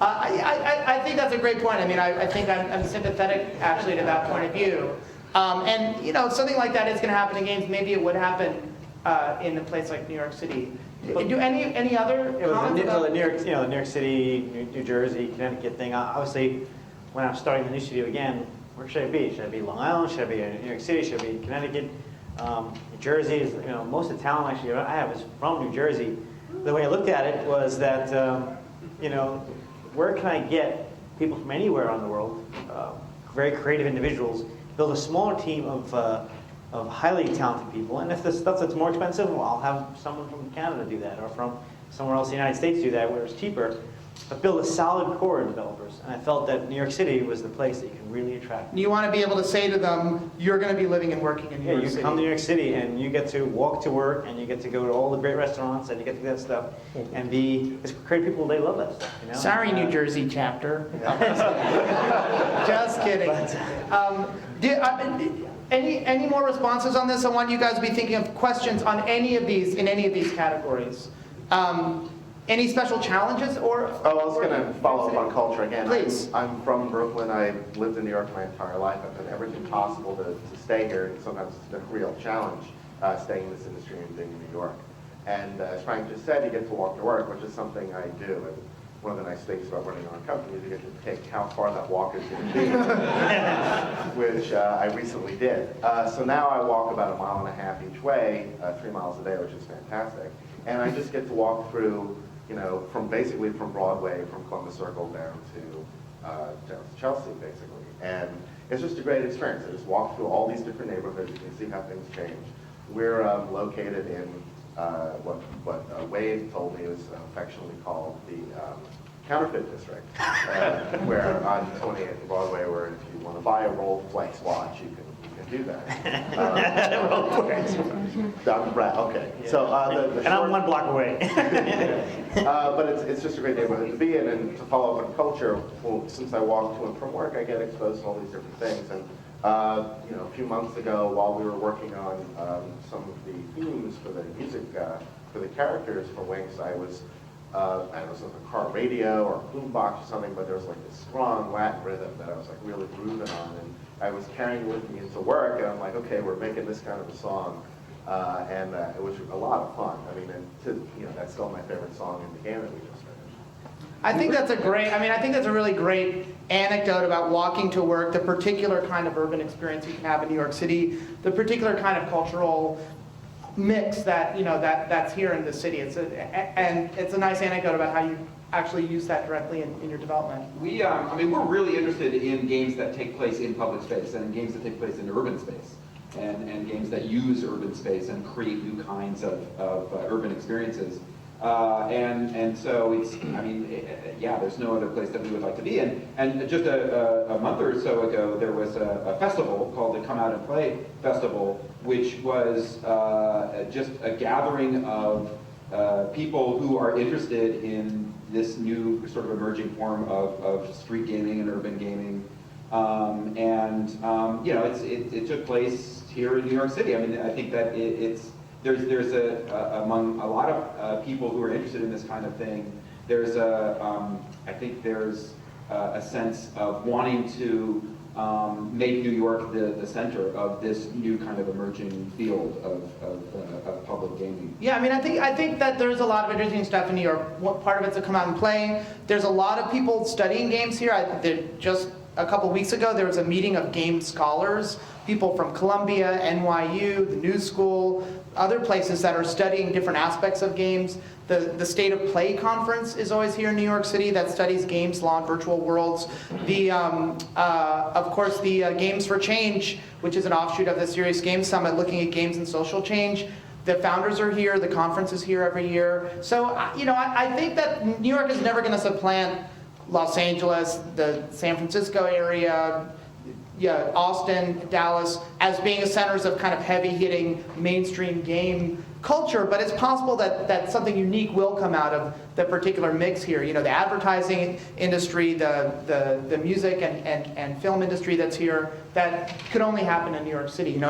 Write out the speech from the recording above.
I think that's a great point. I mean, I think I'm sympathetic actually to that point of view. And something like that is going to happen in games. Maybe it would happen in a place like New York City. Do any other comments about the New York City, New Jersey, Connecticut thing? Obviously, when I'm starting the new studio again, where should I be? Should I be Long Island? Should I be in New York City? Should I be Connecticut? New Jersey is, most of the talent actually I have is from New Jersey. The way I looked at it was that, where can I get people from anywhere around the world, very creative individuals, build a smaller team of highly talented people, and if the stuff that's more expensive, well, I'll have someone from Canada do that, or from somewhere else in the United States do that where it's cheaper, but build a solid core of developers. And I felt that New York City was the place that you can really attract. You want to be able to say to them, you're going to be living and working in New York City. You come to New York City and you get to walk to work and you get to go to all the great restaurants and you get to do that stuff and be creative people. They love that stuff. Sorry, New Jersey chapter. Just kidding. Any more responses on this? I want you guys to be thinking of questions on any of these categories. Any special challenges or? Oh, I was going to follow up on culture again. Please. I'm from Brooklyn. I lived in New York my entire life. I've done everything possible to stay here. And sometimes it's been a real challenge staying in this industry and being in New York. And as Frank just said, you get to walk to work, which is something I do. And one of the nice things about running our own company is you get to pick how far that walk is going to be, which I recently did. So now I walk about 1.5 miles each way, 3 miles a day, which is fantastic. And I just get to walk through, from Broadway, from Columbus Circle down to Chelsea, basically. And it's just a great experience. I just walk through all these different neighborhoods. You can see how things change. We're located in what Wade told me was affectionately called the counterfeit district, where on 28th and Broadway, where if you want to buy a Rolex watch, you can do that. Okay. So and I'm 1 block away. But it's just a great neighborhood to be in, and to follow up on culture. Well, since I walk to and from work, I get exposed to all these different things. And a few months ago, while we were working on some of the themes for the music for the characters for Wings, I was on a car radio or a boombox or something, but there was like this strong Latin rhythm that I was like really grooving on, and I was carrying it with me into work, and I'm like, okay, we're making this kind of a song, and it was a lot of fun. I mean, that's still my favorite song in the game that we just finished. I think that's a really great anecdote about walking to work, the particular kind of urban experience you can have in New York City, the particular kind of cultural mix that that's here in the city. It's a nice anecdote about how you actually use that directly in your development. We're really interested in games that take place in public space and games that take place in urban space, and games that use urban space and create new kinds of urban experiences. And so there's no other place that we would like to be in. And just a month or so ago, there was a festival called the Come Out and Play Festival, which was just a gathering of people who are interested in this new sort of emerging form of street gaming and urban gaming. It took place here in New York City. I mean, I think that there's among a lot of people who are interested in this kind of thing, there's I think there's a sense of wanting to make New York the center of this new kind of emerging field of public gaming. Yeah, I think that there's a lot of interesting stuff in New York. Part of it's a Come Out and Play. There's a lot of people studying games here. Just a couple weeks ago, there was a meeting of game scholars, people from Columbia, NYU, the New School, other places that are studying different aspects of games. The State of Play conference is always here in New York City that studies games, law, and virtual worlds. Of course, the Games for Change, which is an offshoot of the Serious Games Summit, looking at games and social change. The founders are here. The conference is here every year. So, I think that New York is never going to supplant Los Angeles, the San Francisco area, Austin, Dallas, as being centers of kind of heavy-hitting mainstream game culture, but it's possible that something unique will come out of the particular mix here. The advertising industry, the music and film industry that's here, that could only happen in New York City. And